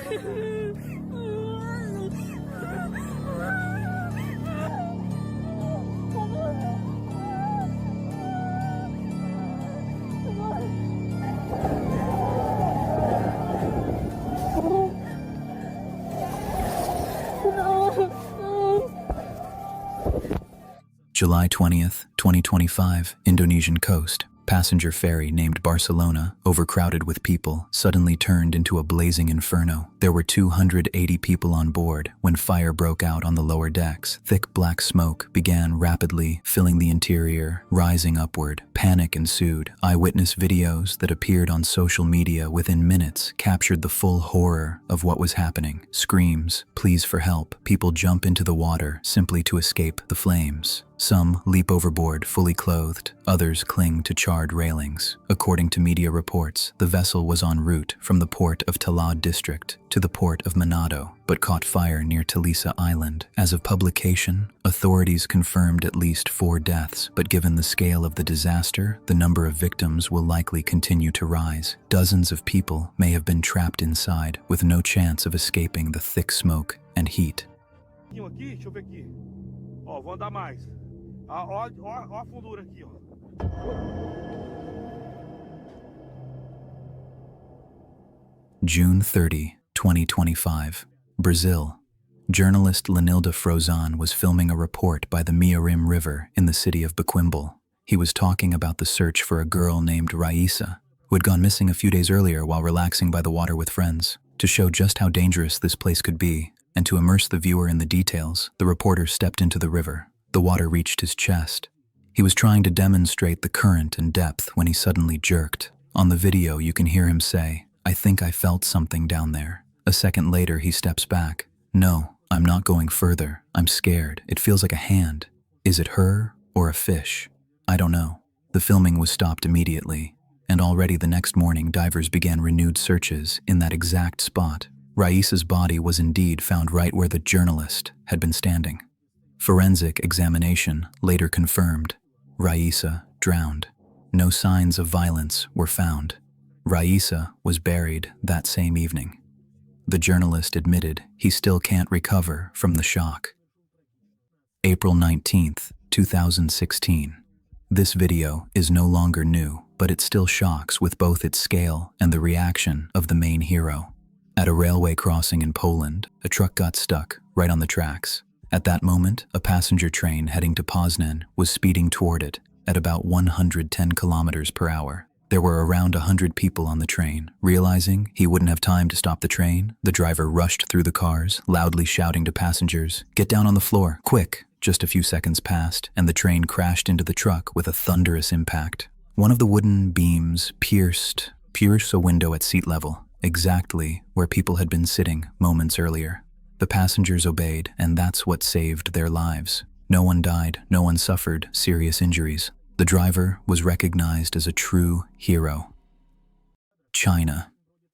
July 20th, 2025, Indonesian coast. Passenger ferry named Barcelona, overcrowded with people, suddenly turned into a blazing inferno. There were 280 people on board when fire broke out on the lower decks. Thick black smoke began rapidly filling the interior, rising upward. Panic ensued. Eyewitness videos that appeared on social media within minutes captured the full horror of what was happening. Screams, pleas for help. People jump into the water simply to escape the flames. Some leap overboard fully clothed, others cling to charred railings. According to media reports, the vessel was en route from the port of Talad district to the port of Manado, but caught fire near Talisa Island. As of publication, authorities confirmed at least 4 deaths, but given the scale of the disaster, the number of victims will likely continue to rise. Dozens of people may have been trapped inside, with no chance of escaping the thick smoke and heat. Vou andar mais. Ó a fundura aqui, ó. June 30, 2025, Brazil. Journalist Lenilda Frozan was filming a report by the Miarim River in the city of Bequimbel. He was talking about the search for a girl named Raisa, who had gone missing a few days earlier while relaxing by the water with friends. To show just how dangerous this place could be, and to immerse the viewer in the details, the reporter stepped into the river. The water reached his chest. He was trying to demonstrate the current and depth when he suddenly jerked. On the video, you can hear him say, "I think I felt something down there." A second later, he steps back. "No, I'm not going further. I'm scared. It feels like a hand. Is it her or a fish? I don't know." The filming was stopped immediately, and already the next morning, divers began renewed searches in that exact spot. Raisa's body was indeed found right where the journalist had been standing. Forensic examination later confirmed Raisa drowned. No signs of violence were found. Raisa was buried that same evening. The journalist admitted he still can't recover from the shock. April 19th, 2016. This video is no longer new, but it still shocks with both its scale and the reaction of the main hero. At a railway crossing in Poland, a truck got stuck right on the tracks. At that moment, a passenger train heading to Poznan was speeding toward it at about 110 kilometers per hour. There were around 100 people on the train. Realizing he wouldn't have time to stop the train, the driver rushed through the cars, loudly shouting to passengers, "Get down on the floor, quick!" Just a few seconds passed, and the train crashed into the truck with a thunderous impact. One of the wooden beams pierced a window at seat level, exactly where people had been sitting moments earlier. The passengers obeyed, and that's what saved their lives. No one died, no one suffered serious injuries. The driver was recognized as a true hero. China.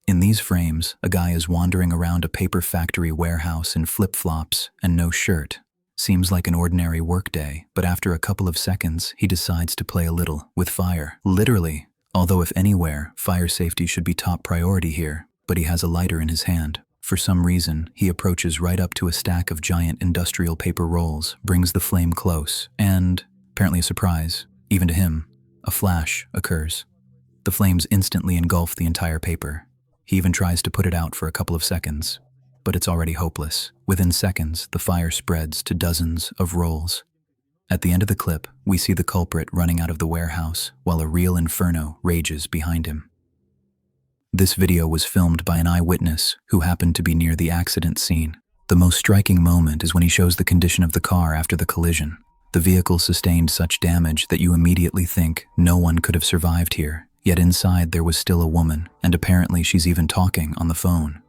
In these frames, a guy is wandering around a paper factory warehouse in flip-flops and no shirt. Seems like an ordinary workday, but after a couple of seconds, he decides to play a little with fire. Literally, although if anywhere, fire safety should be top priority here, but he has a lighter in his hand. For some reason, he approaches right up to a stack of giant industrial paper rolls, brings the flame close, and, apparently a surprise, even to him, a flash occurs. The flames instantly engulf the entire paper. He even tries to put it out for a couple of seconds, but it's already hopeless. Within seconds, the fire spreads to dozens of rolls. At the end of the clip, we see the culprit running out of the warehouse while a real inferno rages behind him. This video was filmed by an eyewitness who happened to be near the accident scene. The most striking moment is when he shows the condition of the car after the collision. The vehicle sustained such damage that you immediately think no one could have survived here, yet inside there was still a woman, and apparently she's even talking on the phone.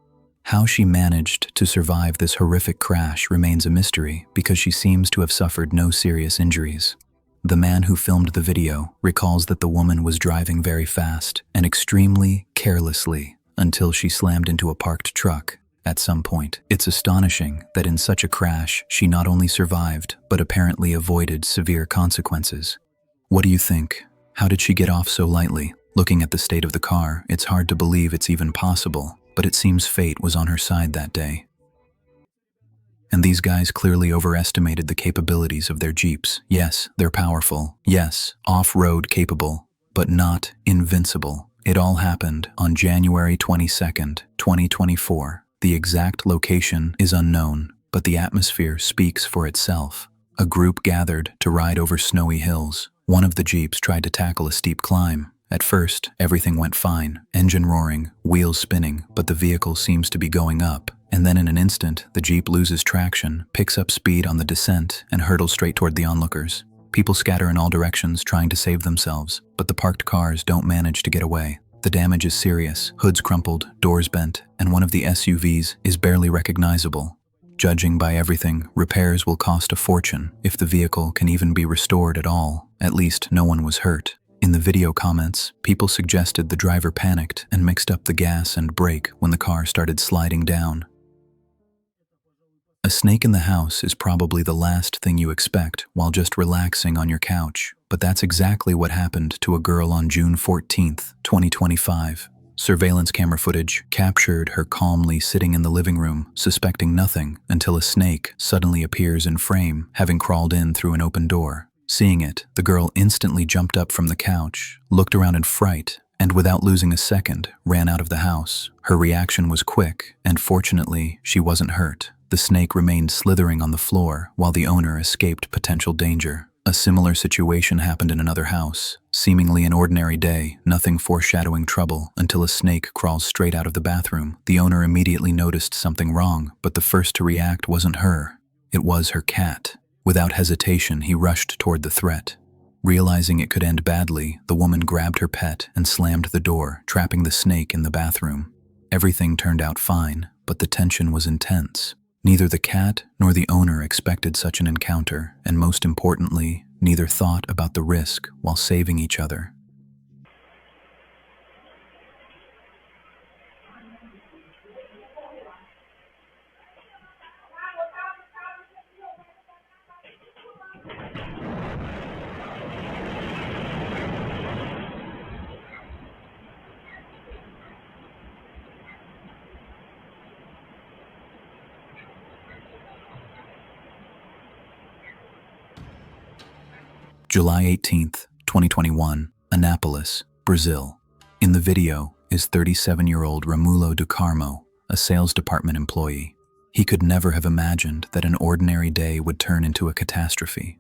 How she managed to survive this horrific crash remains a mystery because she seems to have suffered no serious injuries. The man who filmed the video recalls that the woman was driving very fast and extremely carelessly until she slammed into a parked truck at some point. It's astonishing that in such a crash, she not only survived, but apparently avoided severe consequences. What do you think? How did she get off so lightly? Looking at the state of the car, it's hard to believe it's even possible. but it seems fate was on her side that day. And these guys clearly overestimated the capabilities of their Jeeps. Yes, they're powerful. Yes, off-road capable, but not invincible. It all happened on January 22nd, 2024. The exact location is unknown, but the atmosphere speaks for itself. A group gathered to ride over snowy hills. One of the Jeeps tried to tackle a steep climb. At first, everything went fine, engine roaring, wheels spinning, but the vehicle seems to be going up. And then in an instant, the Jeep loses traction, picks up speed on the descent, and hurtles straight toward the onlookers. People scatter in all directions trying to save themselves, but the parked cars don't manage to get away. The damage is serious, hoods crumpled, doors bent, and one of the SUVs is barely recognizable. Judging by everything, repairs will cost a fortune, if the vehicle can even be restored at all. At least no one was hurt. In the video comments, people suggested the driver panicked and mixed up the gas and brake when the car started sliding down. A snake in the house is probably the last thing you expect while just relaxing on your couch, but that's exactly what happened to a girl on June 14th, 2025. Surveillance camera footage captured her calmly sitting in the living room, suspecting nothing until a snake suddenly appears in frame, having crawled in through an open door. Seeing it, the girl instantly jumped up from the couch, looked around in fright, and without losing a second, ran out of the house. Her reaction was quick, and fortunately, she wasn't hurt. The snake remained slithering on the floor while the owner escaped potential danger. A similar situation happened in another house. Seemingly an ordinary day, nothing foreshadowing trouble, until a snake crawls straight out of the bathroom. The owner immediately noticed something wrong, but the first to react wasn't her. It was her cat. Without hesitation, he rushed toward the threat. Realizing it could end badly, the woman grabbed her pet and slammed the door, trapping the snake in the bathroom. Everything turned out fine, but the tension was intense. Neither the cat nor the owner expected such an encounter, and most importantly, neither thought about the risk while saving each other. July 18th, 2021, Anápolis, Brazil. In the video is 37-year-old Romulo do Carmo, a sales department employee. He could never have imagined that an ordinary day would turn into a catastrophe.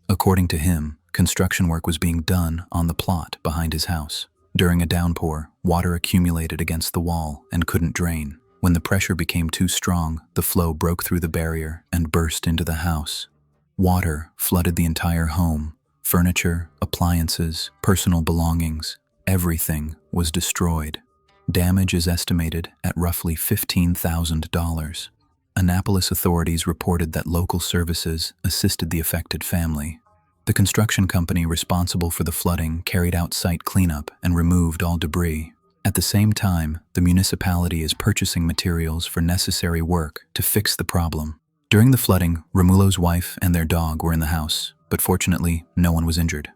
According to him, construction work was being done on the plot behind his house. During a downpour, water accumulated against the wall and couldn't drain. When the pressure became too strong, the flow broke through the barrier and burst into the house. Water flooded the entire home. Furniture, appliances, personal belongings, everything was destroyed. Damage is estimated at roughly $15,000. Anápolis authorities reported that local services assisted the affected family. The construction company responsible for the flooding carried out site cleanup and removed all debris. At the same time, the municipality is purchasing materials for necessary work to fix the problem. During the flooding, Romulo's wife and their dog were in the house, but fortunately, no one was injured.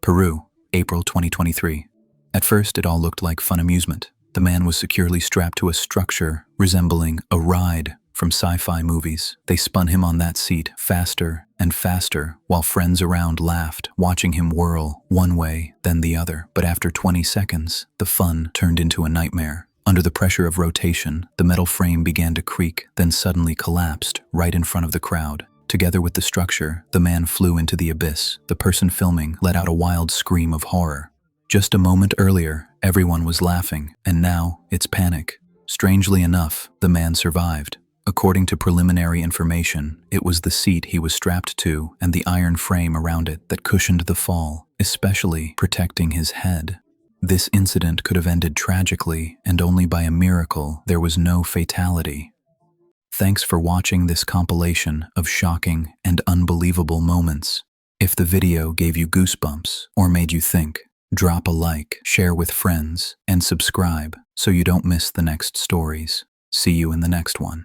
Peru, April 2023. At first, it all looked like fun amusement. The man was securely strapped to a structure resembling a ride from sci-fi movies. They spun him on that seat faster and faster while friends around laughed, watching him whirl one way, then the other. But after 20 seconds, the fun turned into a nightmare. Under the pressure of rotation, the metal frame began to creak, then suddenly collapsed right in front of the crowd. Together with the structure, the man flew into the abyss. The person filming let out a wild scream of horror. Just a moment earlier, everyone was laughing, and now it's panic. Strangely enough, the man survived. According to preliminary information, it was the seat he was strapped to and the iron frame around it that cushioned the fall, especially protecting his head. This incident could have ended tragically, and only by a miracle there was no fatality. Thanks for watching this compilation of shocking and unbelievable moments. If the video gave you goosebumps or made you think, drop a like, share with friends, and subscribe so you don't miss the next stories. See you in the next one.